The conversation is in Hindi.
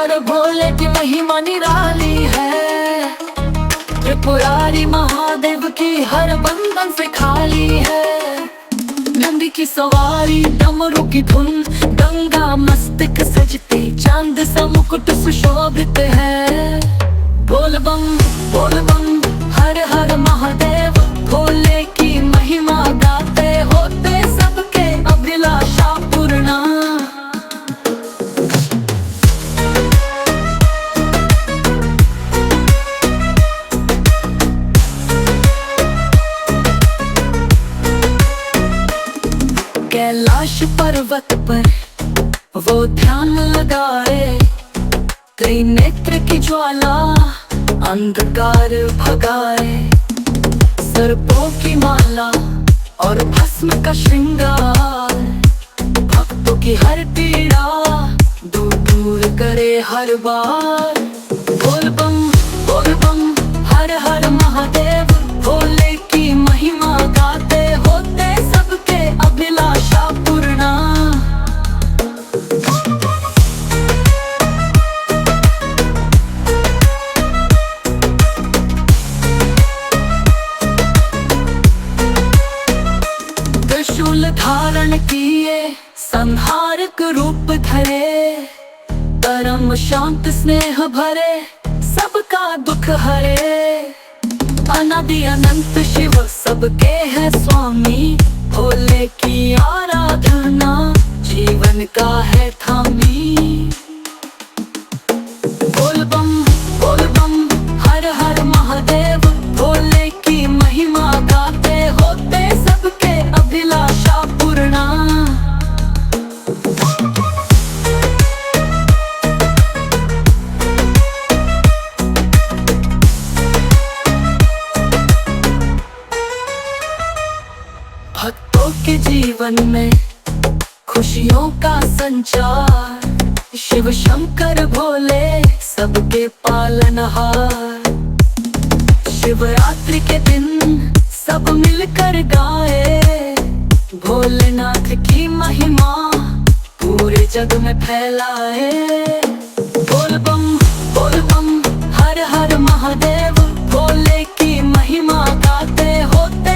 शंकर भोले की महिमा निराली है। त्रिपुरारी महादेव की हर बंधन से खाली है। नंदी की सवारी डमरू की धुन, गंगा मस्तक सजती, चांद सा मुकुट सुशोभित है। बोल बम हर हर महादेव, भोले की महिमा गाते होते सबके अभिलाषा पूर्णा। कैलाश पर्वत पर वो ध्यान लगाए, त्रिनेत्र की ज्वाला अंधकार भगाए। सर्पों की माला और भस्म का श्रृंगार, भक्तों की हर पीड़ा दूर दूर करे हर बार। बोल बम हर हर महादेव, भोले की महिमा गाते होते सबके अभिलाषा पूर्णा। त्रिशूल धारण किए, संहारक रूप धरे, परम शांत स्नेह भरे, सबका दुख हरे। अनादि अनंत शिव सबके है स्वामी, भोले की आराधना जीवन का है थामी। बोल बम हर हर महादेव, भोले की महिमा गाते होते सबके अभिलाषा पूर्णा। भक्तों के जीवन में खुशियों का संचार, शिव शंकर भोले सबके पालनहार। शिवरात्रि के दिन सब मिलकर गाए, भोलेनाथ की महिमा पूरे जग में फैलाए। बोल बम हर हर महादेव, भोले की महिमा गाते होते